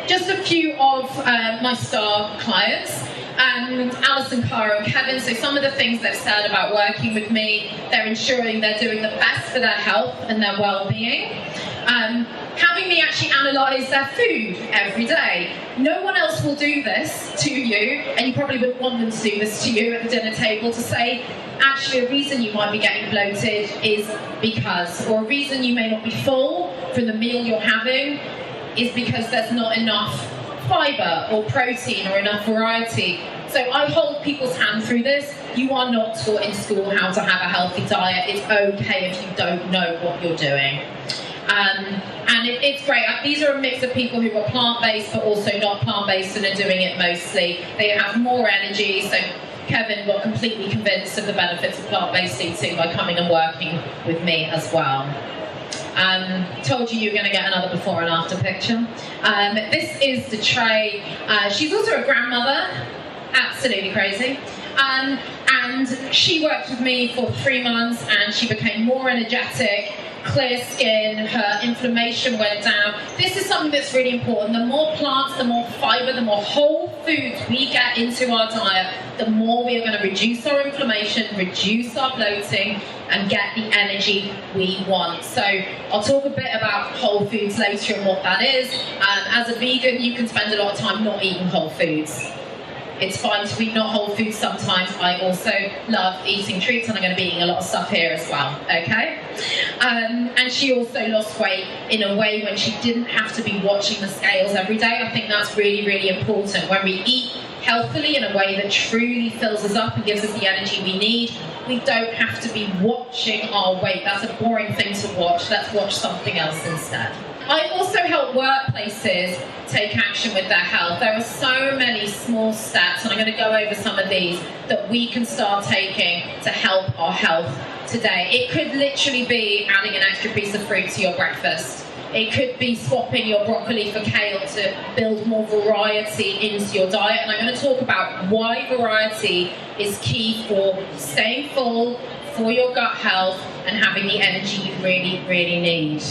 just a few of my star clients. Alison, Cara and Kevin, so some of the things they've said about working with me, they're ensuring they're doing the best for their health and their well-being. Having me actually analyse their food every day. No one else will do this to you, and you probably wouldn't want them to do this to you at the dinner table, to say, actually a reason you might be getting bloated is because, or a reason you may not be full from the meal you're having is because there's not enough fibre or protein or enough variety. So I hold people's hand through this. You are not taught in school how to have a healthy diet. It's okay if you don't know what you're doing. And it's great. These are a mix of people who are plant-based but also not plant-based and are doing it mostly. They have more energy, so Kevin got completely convinced of the benefits of plant-based eating by coming and working with me as well. Told you were going to get another before and after picture. This is the tray. She's also a grandmother, absolutely crazy. And she worked with me for 3 months and she became more energetic, clear skin, her inflammation went down. This is something that's really important. The more plants, the more fibre, the more whole foods we get into our diet, the more we are going to reduce our inflammation, reduce our bloating, and get the energy we want. So I'll talk a bit about whole foods later and what that is. As a vegan, you can spend a lot of time not eating whole foods. It's fine to eat not whole foods sometimes. I also love eating treats, and I'm going to be eating a lot of stuff here as well, okay? And she also lost weight in a way when she didn't have to be watching the scales every day. I think that's really, really important. When we eat healthily in a way that truly fills us up and gives us the energy we need, we don't have to be watching our weight. That's a boring thing to watch. Let's watch something else instead. I also help workplaces take action with their health. There are so many small steps, and I'm going to go over some of these, that we can start taking to help our health today. It could literally be adding an extra piece of fruit to your breakfast. It could be swapping your broccoli for kale to build more variety into your diet. And I'm going to talk about why variety is key for staying full, for your gut health, and having the energy you really, really need.